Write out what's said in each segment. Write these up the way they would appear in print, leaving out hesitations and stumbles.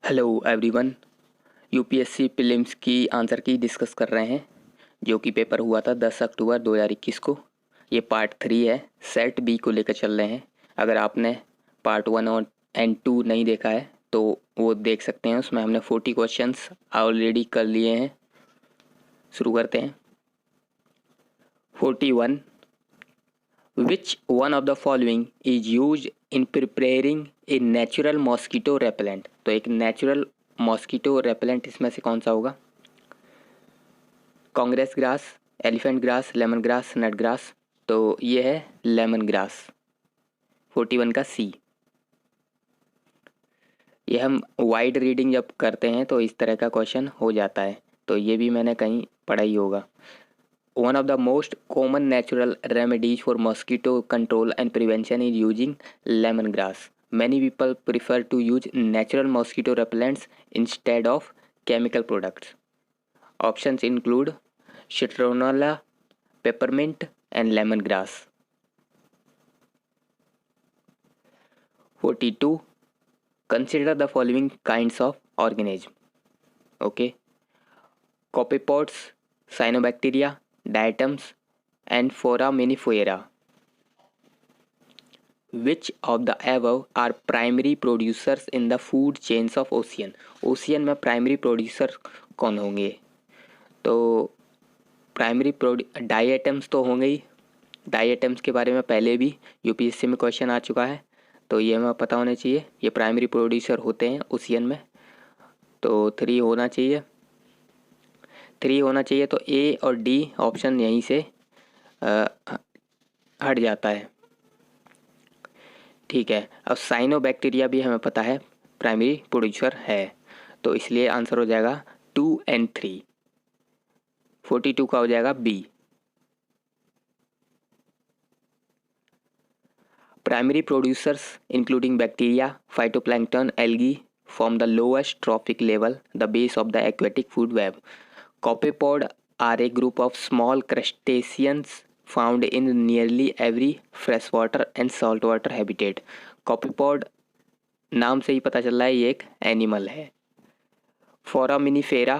Hello everyone. UPSC prelims की answer की discuss कर रहे हैं जो कि पेपर हुआ था 10 अक्टूबर 2021 को। ये पार्ट 3 है, सेट बी को लेकर चल रहे हैं। अगर आपने पार्ट 1 और एंड 2 नहीं देखा है तो वो देख सकते हैं, उसमें हमने 40 क्वेश्चंस ऑलरेडी कर लिए हैं। शुरू करते हैं। 41 which one of the following is use in preparing a natural mosquito repellent. तो एक नेचुरल मॉस्किटो रेपेलेंट इसमें से कौन सा होगा? Congress grass, elephant grass, lemon grass, nut grass. तो ये है लेमन ग्रास, 41 का सी। ये हम वाइड रीडिंग जब करते हैं तो इस तरह का क्वेश्चन हो जाता है, तो ये भी मैंने कहीं पढ़ा ही होगा। One of the most common natural remedies for mosquito control and prevention is using lemon grass. Many people prefer to use natural mosquito repellents instead of chemical products. Options include citronella, peppermint, and lemongrass. 42. Consider the following kinds of organism. Okay. Copypods, cyanobacteria, diatoms, and foraminifera. Which of the above are primary producers in the food chains of ocean? Ocean में primary producer कौन होंगे? तो primary diatoms तो होंगे ही। Diatoms के बारे में पहले भी यूपीएससी में क्वेश्चन आ चुका है, तो ये हमें पता होना चाहिए। ये प्राइमरी प्रोड्यूसर होते हैं ओशियन में, तो 3 होना चाहिए। 3 होना चाहिए, तो ए और डी ऑप्शन यहीं से हट जाता है। ठीक है, अब साइनोबैक्टीरिया भी हमें पता है प्राइमरी प्रोड्यूसर है, तो इसलिए आंसर हो जाएगा 2 and 3। 42 का हो जाएगा B. Primary producers including bacteria, phytoplankton, algae form the lowest trophic level, the base of the aquatic food web. Copepod are a group of small crustaceans found in nearly every freshwater and saltwater habitat. Copepod नाम से ही पता चल रहा है ये एक animal है। Foraminifera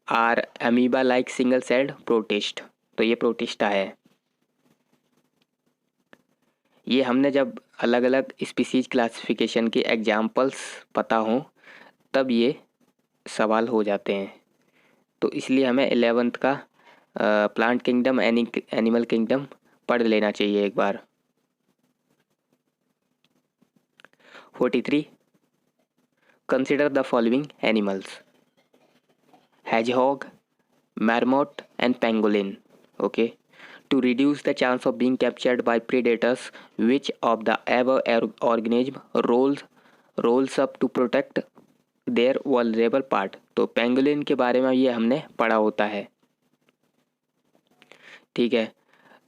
are amoeba like single celled protist, तो ये प्रोटिस्टा है। ये हमने जब अलग अलग स्पीसीज क्लासिफिकेशन के एग्जाम्पल्स पता हों तब ये सवाल हो जाते हैं, तो इसलिए हमें 11th का प्लांट किंगडम एनिमल किंगडम पढ़ लेना चाहिए एक बार। 43 consider the following animals: hedgehog, marmot and pangolin. Okay. To reduce the chance of being captured by predators, which of the above organism rolls up to protect their vulnerable part? तो pangolin के बारे में ये हमने पढ़ा होता है। ठीक है,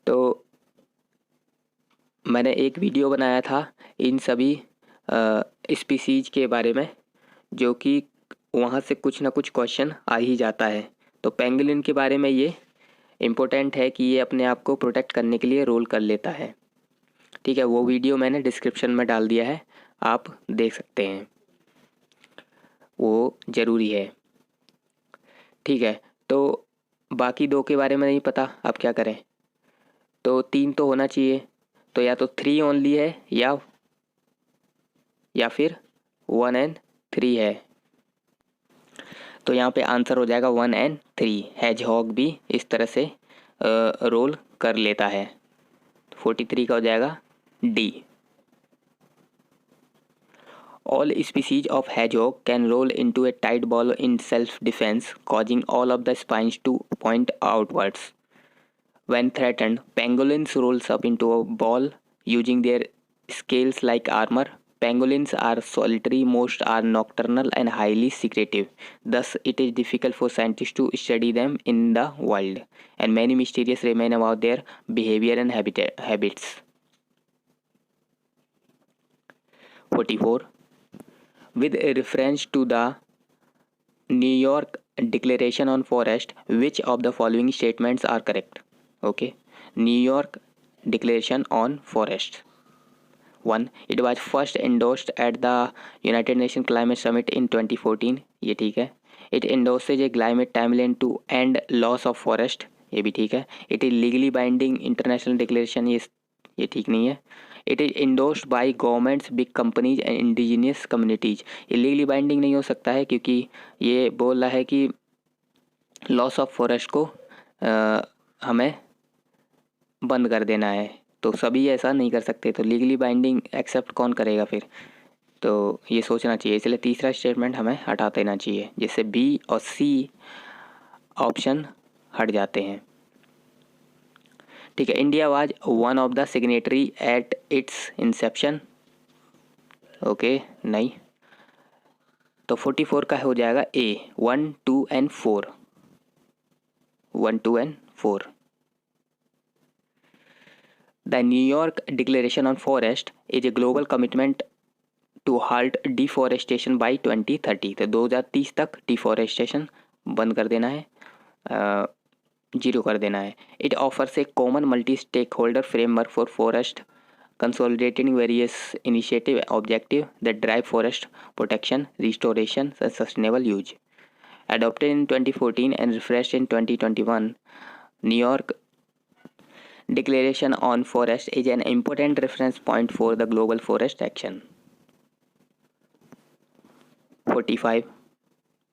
तो मैंने एक वीडियो बनाया था इन सभी स्पीसीज के बारे में, जो कि वहाँ से कुछ ना कुछ क्वेश्चन आ ही जाता है। तो पेंगुलिन के बारे में ये इम्पोर्टेंट है कि ये अपने आप को प्रोटेक्ट करने के लिए रोल कर लेता है। ठीक है, वो वीडियो मैंने डिस्क्रिप्शन में डाल दिया है, आप देख सकते हैं, वो ज़रूरी है। ठीक है, तो बाकी 2 के बारे में नहीं पता, अब क्या करें? तो 3 तो होना चाहिए, तो या तो 3 ओनली है या फिर 1 and 3 है। तो यहाँ पे आंसर हो जाएगा 1 and 3। हैजहॉग भी इस तरह से रोल कर लेता है। 43 का हो जाएगा D. All species of hedgehog can roll into a tight ball in self-defense, causing all of the spines to point outwards. When threatened, pangolins rolls up into a ball using their scales like armor. Pangolins are solitary, most are nocturnal and highly secretive. Thus, it is difficult for scientists to study them in the wild, and many mysterious remain about their behavior and habits. 44. With reference to the New York Declaration on Forest, which of the following statements are correct? Okay, New York Declaration on Forest. 1. It was first endorsed at the United Nations Climate Summit in 2014. ये ठीक है. It endorses a climate timeline to end loss of forest. ये भी ठीक है. It is legally binding international declaration. ये ठीक नहीं है. It is endorsed by governments, big companies and indigenous communities. ये legally binding नहीं हो सकता है क्योंकि ये बोल रहा है कि लॉस ऑफ फॉरेस्ट को हमें बंद कर देना है, तो सभी ऐसा नहीं कर सकते, तो लीगली बाइंडिंग एक्सेप्ट कौन करेगा फिर. तो ये सोचना चाहिए, इसलिए तीसरा स्टेटमेंट हमें हटा देना चाहिए, जिससे बी और सी ऑप्शन हट जाते हैं. ठीक है. India was one of the signatory at its inception. Okay, नहीं. तो 44 का हो जाएगा ए. 1, 2 and 4. 1, 2 and 4. The New York Declaration on Forest is a global commitment to halt deforestation by 2030. तो 2030 तक डिफॉरेस्टेशन बंद कर देना है, जीरो कर देना है. It offers a common multi stakeholder framework for forest consolidating various initiative objective that drive forest protection, restoration and sustainable use. Adopted in 2014 and refreshed in 2021, New York Declaration on Forest is an important reference point for the global forest action. 45.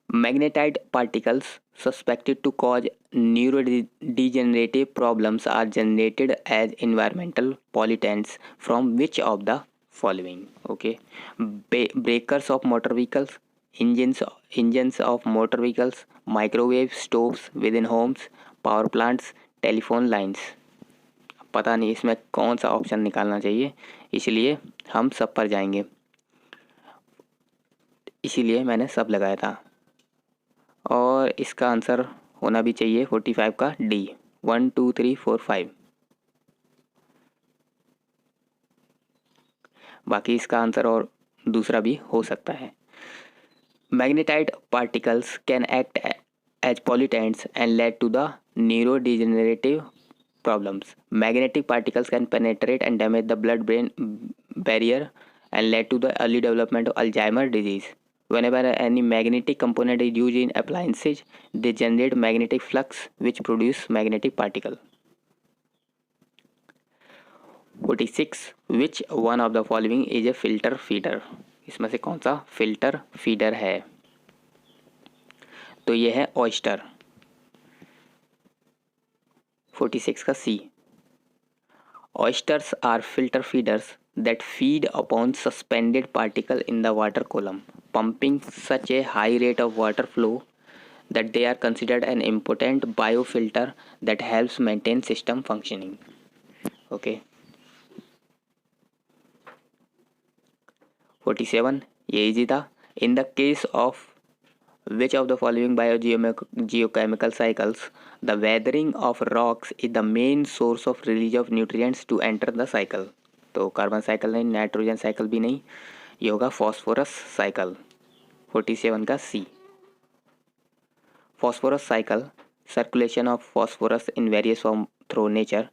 Magnetite particles suspected to cause neurodegenerative problems are generated as environmental pollutants from which of the following? Okay. Breakers of motor vehicles, engines of motor vehicles, microwave stoves within homes, power plants, telephone lines. पता नहीं इसमें कौन सा option निकालना चाहिए, इसलिए हम सब पर जाएंगे, इसीलिए मैंने सब लगाया था. और इसका आंसर होना भी चाहिए 45 का डी. 1, 2, 3, 4, 5. बाकी इसका आंसर और दूसरा भी हो सकता है. Magnetite particles can act as pollutants and lead to the neurodegenerative problems. Magnetic particles can penetrate and damage the blood-brain barrier and lead to the early development of Alzheimer's disease. Whenever any magnetic component is used in appliances, they generate magnetic flux which produce magnetic particle. 46. Which one of the following is a filter feeder? इसमें से कौन सा filter feeder है? तो ये है oyster. 46 का सी. Oysters are filter feeders that feed upon suspended particle in the water column, pumping such a high rate of water flow that they are considered an important biofilter that helps maintain system functioning. Okay. 47. ये easy था. In the case of which of the following biogeochemical cycles the weathering of rocks is the main source of release of nutrients to enter the cycle? तो carbon cycle नहीं, nitrogen cycle भी नहीं, ये होगा phosphorus cycle. 47 का C. Phosphorus cycle, circulation of phosphorus in various form through nature.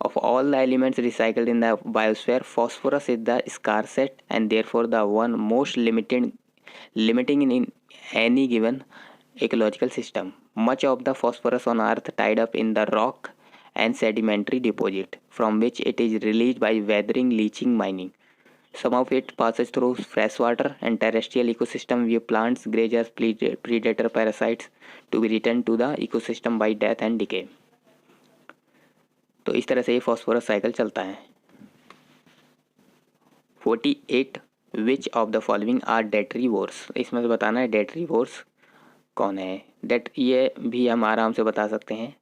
Of all the elements recycled in the biosphere, phosphorus is the scarcest and therefore the one most limiting in any given ecological system. Much of the phosphorus on earth tied up in the rock and sedimentary deposit from which it is released by weathering, leaching, mining. Some of it passes through freshwater and terrestrial ecosystem via plants, grazers, predator parasites to be returned to the ecosystem by death and decay. तो इस तरह से ये phosphorus cycle चलता है. 48. Which of the following are detritivores? इसमें से बताना है डेट्रीवोर्स कौन है. ये भी हम आराम से बता सकते हैं.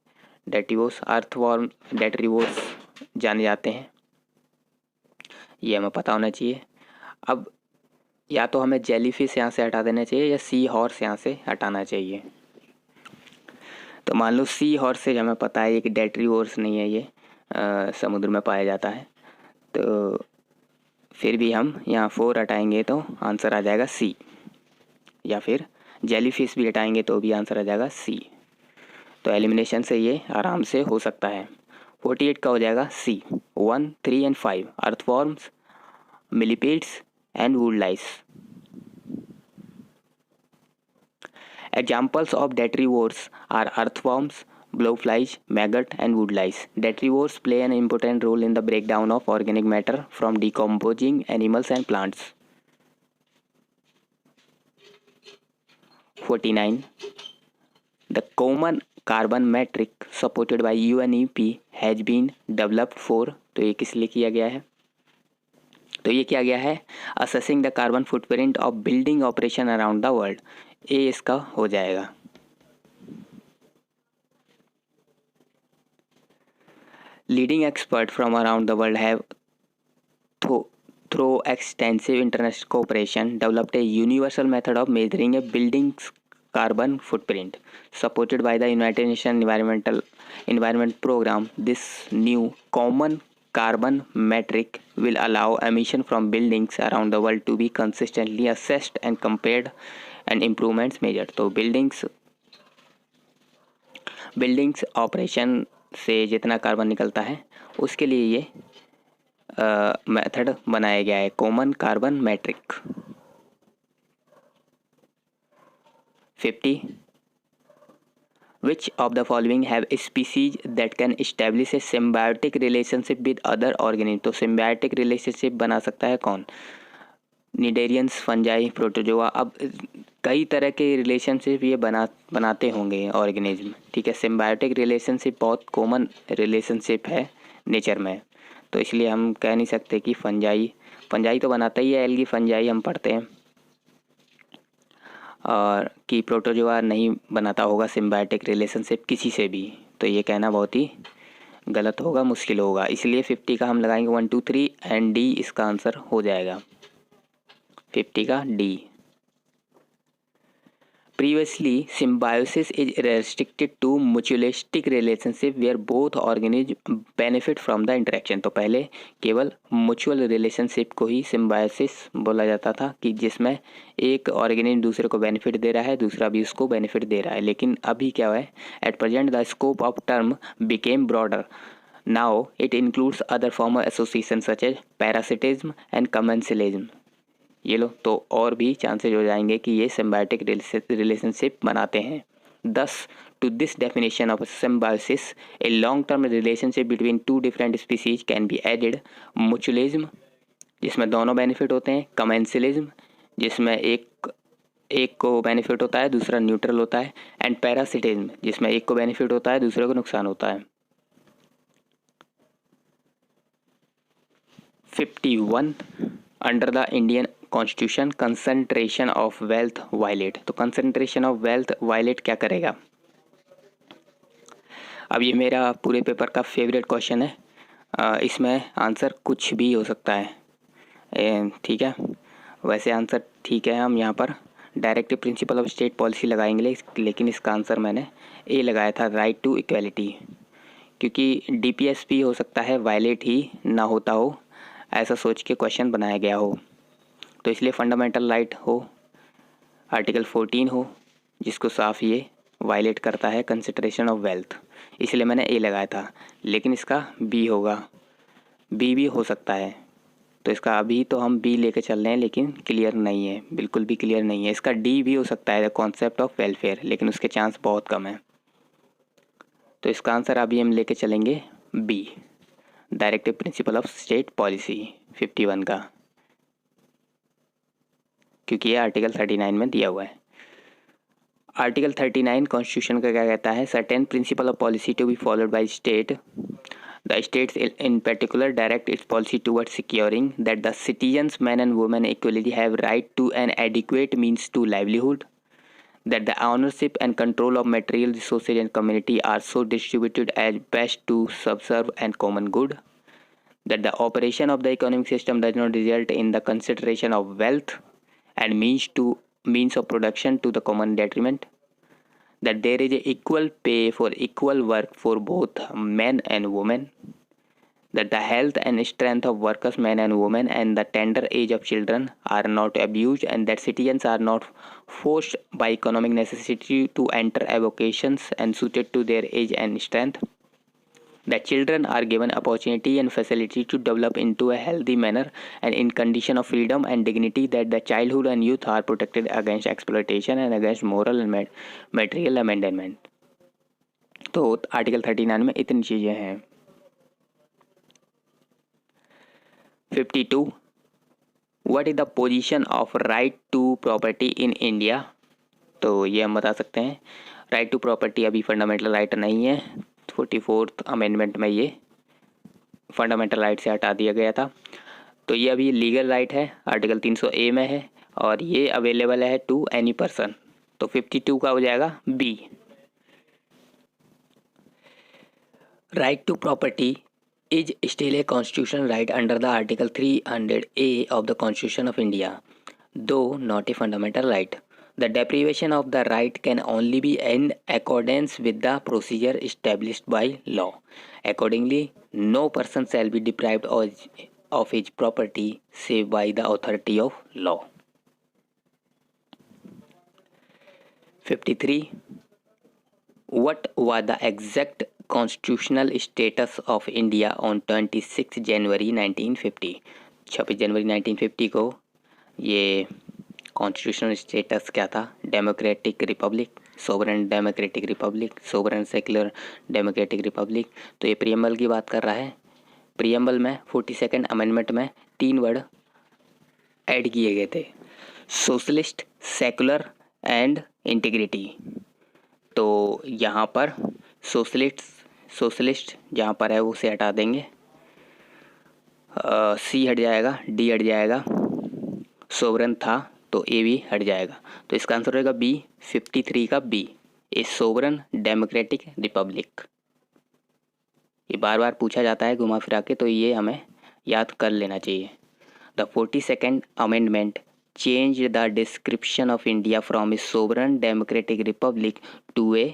डेट्रीवोर्स, अर्थवॉर्म डेट्रीवोर्स जाने जाते हैं, ये हमें पता होना चाहिए. अब या तो हमें जेलीफिश यहाँ से हटा देना चाहिए या सी हॉर्स यहाँ से हटाना चाहिए. तो मान लो सी हॉर्स से हमें पता है कि डेट्रीवोर्स नहीं है, ये समुद्र में पाया जाता है, तो फिर भी हम यहाँ 4 हटाएंगे तो आंसर आ जाएगा सी, या फिर जेलीफिश भी हटाएंगे तो भी आंसर आ जाएगा सी. तो एलिमिनेशन से ये आराम से हो सकता है. 48 का हो जाएगा सी. 1, 3 and 5. Earthworms, millipedes, and wood lice. Examples of detrivores are earthworms, blowflies, maggot, and wood lice. Detrivores play an important role in the breakdown of organic matter from decomposing animals and plants. 49. The common carbon metric supported by UNEP has been developed for, तो ये किस लिए किया गया है? तो ये किया गया है assessing the carbon footprint of building operation around the world. ये इसका हो जाएगा. Leading experts from around the world have, through extensive international cooperation, developed a universal method of measuring a building's carbon footprint. Supported by the United Nations Environment Program, this new common carbon metric will allow emission from buildings around the world to be consistently assessed and compared and improvements measured. तो buildings operation से जितना carbon निकलता है उसके लिए ये method बनाया गया है, common carbon matric. 50. Which of the following have species that can establish a symbiotic relationship with other organisms? तो symbiotic relationship बना सकता है कौन? Cnidarians, fungi, protozoa. अब कई तरह के रिलेशनशिप ये बनाते होंगे ऑर्गेनिज्म. ठीक है, सिम्बायोटिक रिलेशनशिप बहुत कॉमन रिलेशनशिप है नेचर में, तो इसलिए हम कह नहीं सकते कि फंजाई तो बनाता ही है, एल्गी फंजाई हम पढ़ते हैं, और कि प्रोटोजोआ नहीं बनाता होगा सिम्बायोटिक रिलेशनशिप किसी से भी. तो ये कहना बहुत ही गलत होगा, मुश्किल होगा. इसलिए 50 का हम लगाएंगे 1 2 3 एंड डी इसका आंसर हो जाएगा. 50 का D. Previously, symbiosis is restricted to mutualistic relationship where both organisms benefit from the interaction. तो पहले केवल म्यूचुअल रिलेशनशिप को ही सिम्बायोसिस बोला जाता था, कि जिसमें एक ऑर्गेनिज्म दूसरे को बेनिफिट दे रहा है, दूसरा भी उसको बेनिफिट दे रहा है. लेकिन अभी क्या है, at present the scope of term became broader. Now it includes other form of association such as parasitism and commensalism. ये लो, तो और भी चांसेज हो जाएंगे कि ये सिम्बायोटिक रिलेशनशिप बनाते हैं. Thus, to this definition of symbiosis, a long-term relationship between two different species can be added. Mutualism, जिसमें दोनों बेनिफिट होते हैं. कमेंसिलिज्म, जिसमें एक को बेनिफिट होता है, दूसरा न्यूट्रल होता है. एंड पैरासिटिज्म, जिसमें एक को बेनिफिट होता है, दूसरे को नुकसान होता है. 51. Under the Indian constitution concentration of wealth violate. तो कंसंट्रेशन ऑफ वेल्थ वायलेट क्या करेगा? अब ये मेरा पूरे पेपर का फेवरेट क्वेश्चन है. इसमें आंसर कुछ भी हो सकता है. ठीक है, वैसे आंसर ठीक है, हम यहाँ पर directive principle of state policy लगाएंगे, लेकिन इसका आंसर मैंने ए लगाया था, राइट टू इक्वलिटी, क्योंकि DPSP हो सकता है वायलेट ही ना होता हो, ऐसा सोच के क्वेश्चन बनाया गया हो. तो इसलिए फंडामेंटल राइट हो, आर्टिकल 14 हो, जिसको साफ ये वायलेट करता है कंसिडरेशन ऑफ वेल्थ, इसलिए मैंने ए लगाया था. लेकिन इसका बी होगा, बी भी हो सकता है. तो इसका अभी तो हम बी लेके चल रहे हैं, लेकिन क्लियर नहीं है, बिल्कुल भी क्लियर नहीं है. इसका डी भी हो सकता है, द कॉन्सेप्ट ऑफ वेलफेयर, लेकिन उसके चांस बहुत कम है. तो इसका आंसर अभी हम लेके चलेंगे B, directive principle of state policy 51 का, क्योंकि ये आर्टिकल 39 में दिया हुआ है. आर्टिकल 39 कॉन्स्टिट्यूशन का क्या कहता है? Certain principle of policy to be followed by state. The states in particular direct its policy towards securing that the citizens man and women equally have right to an adequate means to livelihood, that the ownership and control of material resources and community are so distributed as best to subserve and common good, that the operation of the economic system does not result in the consideration of wealth and means of production to the common detriment, that there is a equal pay for equal work for both men and women, that the health and strength of workers men and women and the tender age of children are not abused, and that citizens are not forced by economic necessity to enter avocations and suited to their age and strength, The children are given opportunity and facility to develop into a healthy manner and in condition of freedom and dignity, that the childhood and youth are protected against exploitation and against moral and material abandonment. तो article 39 में इतनी चीज़ें हैं. 52. What is the position of right to property in India? तो ये हम बता सकते हैं. राइट टू प्रॉपर्टी अभी फंडामेंटल राइट नहीं है. 44th अमेंडमेंट में ये फंडामेंटल राइट से हटा दिया गया था. तो ये अभी लीगल राइट है, आर्टिकल 300A में है और ये अवेलेबल है टू एनी पर्सन. तो 52 का हो जाएगा B. Right to property is still a constitutional right under the article 300A of the constitution of India, though not a fundamental right. The deprivation of the right can only be in accordance with the procedure established by law. Accordingly, no person shall be deprived of his property save by the authority of law. 53. What was the exact constitutional status of India on 26 January 1950? 26 जनवरी 1950 को ये constitutional status क्या था? Democratic Republic, sovereign democratic Republic, sovereign secular democratic Republic. तो ये preamble की बात कर रहा है. प्रियम्बल में 42nd अमेंडमेंट में 3 वर्ड ऐड किए गए थे, सोशलिस्ट, सेक्युलर एंड इंटीग्रिटी. तो यहाँ पर सोशलिस्ट जहाँ पर है वो से हटा देंगे, सी हट जाएगा, डी हट जाएगा, सोवरेन था तो ए भी हट जाएगा. तो इसका आंसर रहेगा बी. 53 का बी, ए सोवरेन डेमोक्रेटिक रिपब्लिक. ये बार बार पूछा जाता है घुमा फिरा के, तो ये हमें याद कर लेना चाहिए. The 42nd amendment change the description of India from a sovereign democratic republic to a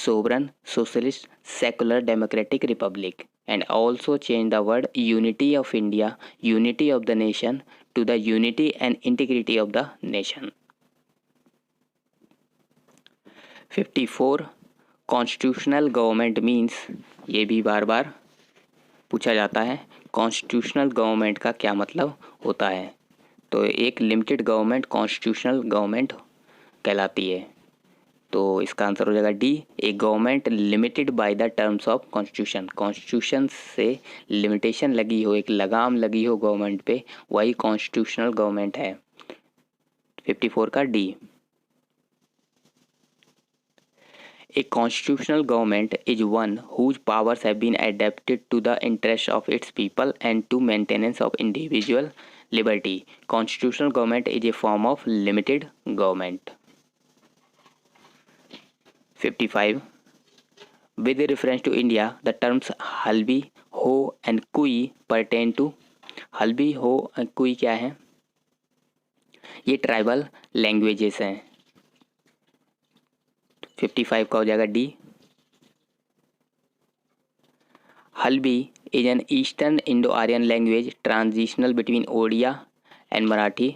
sovereign socialist secular democratic republic and also change the word unity of India, unity of the nation to the unity and integrity of the nation. 54. Constitutional government means, ये भी बार बार पूछा जाता है, constitutional government का क्या मतलब होता है? तो एक लिमिटेड गवर्नमेंट कॉन्स्टिट्यूशनल गवर्नमेंट कहलाती है. तो इसका आंसर हो जाएगा D, A government limited by the terms of constitution. Constitution से लिमिटेशन लगी हो, एक लगाम लगी हो गवर्नमेंट पे, वही कॉन्स्टिट्यूशनल गवर्नमेंट है. 54 का D. A constitutional government is one whose powers have been adapted to the interest of its people and to maintenance of individual liberty. Constitutional government is a form of limited government. 55. With reference to India, the terms Halbi, Ho and कुई pertain to. Halbi, Ho and कुई क्या है? ये tribal languages हैं. 55 का हो जाएगा D. Halbi is an Eastern Indo-Aryan language transitional between Odia and Marathi.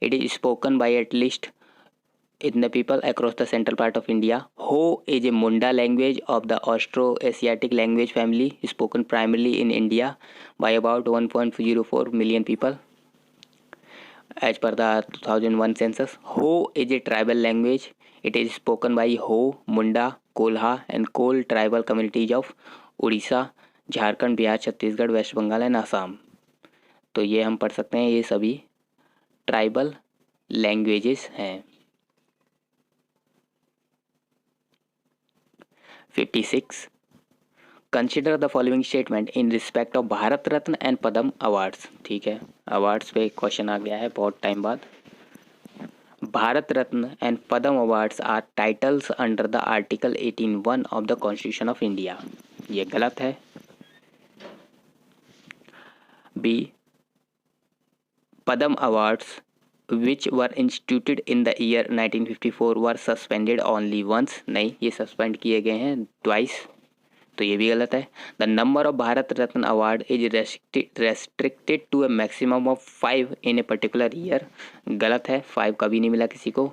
It is spoken by at least in the people across the central part of India. Ho is a Munda language of the Austro-Asiatic language family, spoken primarily in India by about 1.04 million people as per the 2001 census. Ho is a tribal language. It is spoken by Ho, Munda, Kolha and Kol tribal communities of Odisha, Jharkhand, Bihar, Chhattisgarh, West Bengal and Assam. तो ये हम पढ़ सकते हैं, ये सभी tribal languages हैं. 56. Consider the following statement in respect of Bharat Ratna and Padma awards. ठीक है, अवार्ड्स पे क्वेश्चन आ गया है बहुत टाइम बाद. Bharat Ratna and Padma awards are titles under the article 18(1) of the constitution of India. ये गलत है. B, Padma awards which were instituted in the year 1954 were suspended only once. नहीं, ये सस्पेंड किए गए हैं twice. तो ये भी गलत है. The number of Bharat Ratna award is restricted to a maximum of 5 in a particular year. गलत है, 5 कभी नहीं मिला किसी को,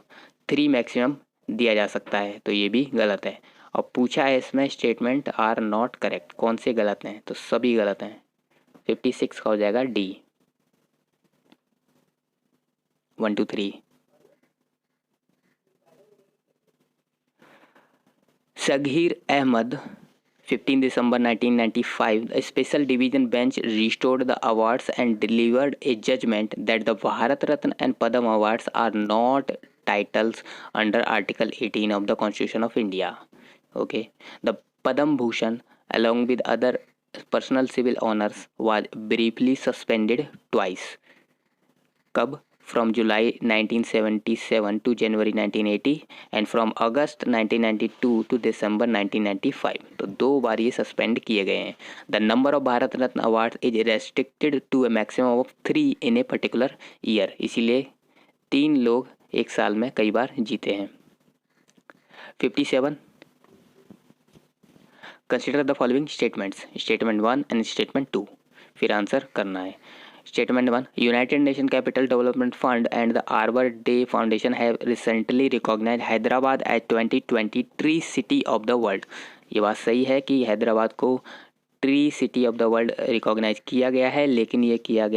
3 मैक्सिमम दिया जा सकता है. तो ये भी गलत है. और पूछा है इसमें स्टेटमेंट आर नॉट करेक्ट, कौन से गलत हैं, तो सभी गलत हैं। 56 का हो जाएगा D, 1 2 3। Saghir Ahmad, 15 December 1995, the Special Division Bench restored the awards and delivered a judgment that the Bharat Ratna and Padma Awards are not titles under Article 18 of the Constitution of India. Okay, the Padma Bhushan, along with other personal civil honors, was briefly suspended twice. कब? From July 1977 to January 1980 and from August 1992 to December 1995. तो 2 बार ये suspend किए गए हैं। The number of Bharat Ratna award is restricted to a maximum of 3 in a particular year, इसीलिए 3 लोग एक साल में कई बार जीते हैं। 57, consider the following statements, statement 1 and statement 2, फिर आंसर करना है। Statement 1. United Nations Capital Development Fund and the Arbor Day Foundation have recently recognized Hyderabad as 2023 City of the World. ये बात सही है कि हैदराबाद को tree city of the world recognize किया गया है, लेकिन ये किया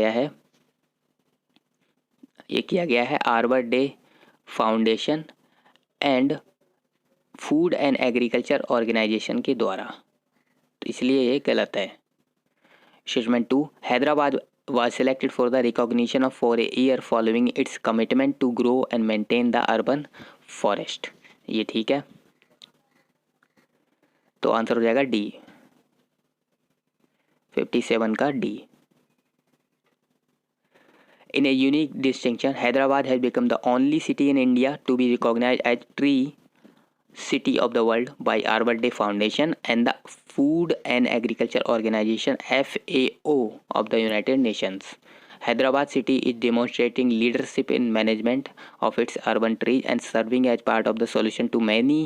गया है Arbor Day Foundation and Food and Agriculture Organization के द्वारा, तो इसलिए ये गलत है। Statement 2. Hyderabad was selected for the recognition of for a year following its commitment to grow and maintain the urban forest. ये ठीक है, तो आंसर हो जाएगा डी, 57 का D. In a unique distinction, Hyderabad has become the only city in India to be recognized as Tree City of the World by Arbor Day Foundation and the Food and Agriculture Organization FAO of the United Nations. Hyderabad city is demonstrating leadership in management of its urban trees and serving as part of the solution to many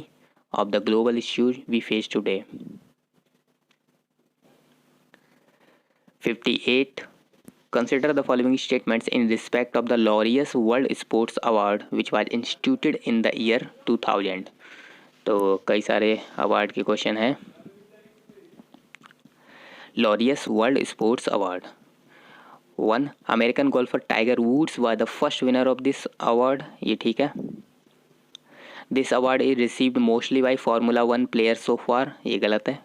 of the global issues we face today. 58. Consider the following statements in respect of the Laureus World Sports Award which was instituted in the year 2000. तो कई सारे award के question हैं। Laureus world sports award. 1. American golfer Tiger Woods was the first winner of this award, ये ठीक है। This award is received mostly by formula 1 player so far, ये गलत है।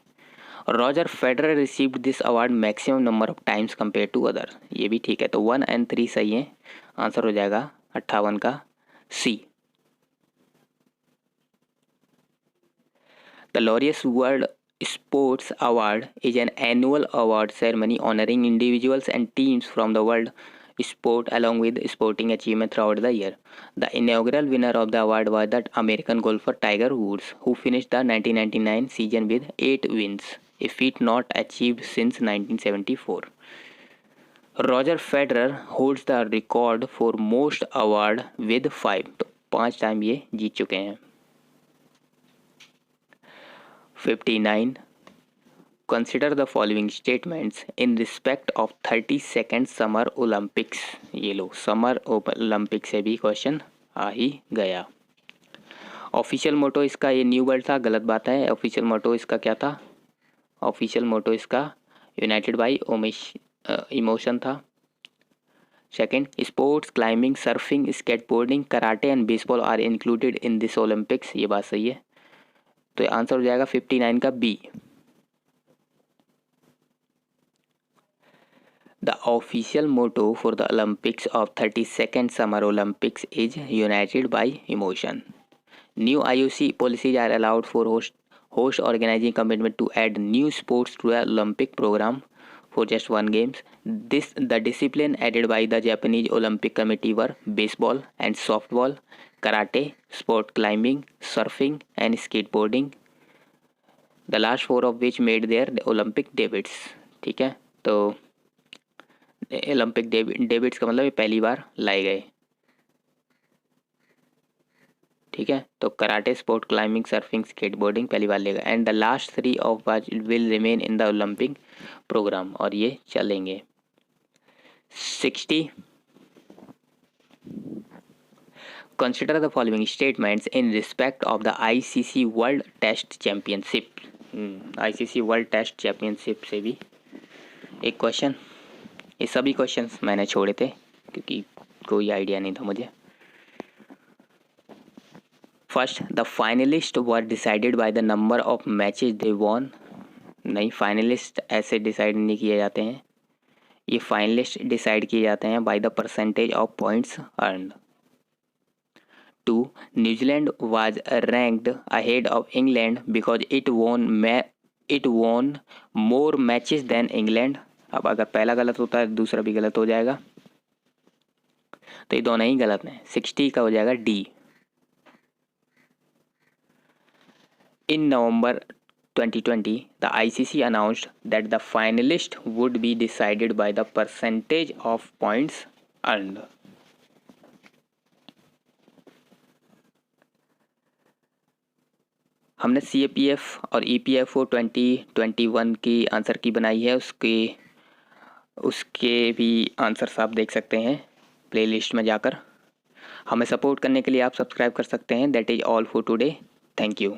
Roger Federer received this award maximum number of times compare to other, ये भी ठीक है। तो 1 और 3 सही है, आंसर हो जाएगा 58 का सी। The Laureus World Sports Award is an annual award ceremony honoring individuals and teams from the world sport along with sporting achievement throughout the year. The inaugural winner of the award was the American golfer Tiger Woods, who finished the 1999 season with 8 wins, a feat not achieved since 1974. Roger Federer holds the record for most award with 5, तो 5 time ये जीत चुके हैं। 59. Consider the following statements in respect of 32nd Summer Olympics. ये लो, summer Olympic से भी question आ ही गया। Official motto इसका ये न्यू वर्ल्ड था, गलत बात है। ऑफिशियल मोटो इसका क्या था? ऑफिशियल मोटो इसका यूनाइटेड बाई इमोशन था। Second, sports climbing, surfing, skateboarding, karate and baseball are included in this Olympics, ये बात सही है। तो आंसर हो जाएगा 59 का B. The official motto for the Olympics of 32nd summer Olympics is united by emotion. New IOC policies are allowed for host organizing commitment to add new sports to the Olympic program for just one games. The discipline added by the Japanese Olympic Committee were baseball and softball, karate, sport climbing, surfing and skateboarding. The last 4 of which made their Olympic debuts. ठीक है, तो Olympic debits का मतलब ये पहली बार लाए गए। ठीक है, तो karate, sport climbing, surfing, skateboarding पहली बार लेगा। And the last 3 of will remain in the Olympic programme, और ये चलेंगे। 60. Consider the following statements in respect of the ICC World Test Championship. ICC World Test Championship से भी एक question, ये सभी क्वेश्चंस मैंने छोड़े थे क्योंकि कोई आइडिया नहीं था मुझे. First, the finalist were decided by the number of matches they won. नहीं, फाइनलिस्ट ऐसे डिसाइड नहीं किए जाते हैं, ये फाइनलिस्ट डिसाइड किए जाते हैं by the percentage of points earned. 2. New Zealand was ranked ahead of England because it won more matches than England. अब अगर पहला गलत होता है दूसरा भी गलत हो जाएगा, तो ये दोनों ही गलत हैं. 60 का हो जाएगा D. In November 2020, the ICC announced that the finalists would be decided by the percentage of points earned. हमने CAPF और EPFO 2021 की आंसर की बनाई है, उसके भी आंसर्स आप देख सकते हैं प्लेलिस्ट में जाकर. हमें सपोर्ट करने के लिए आप सब्सक्राइब कर सकते हैं. That is all for today. Thank you.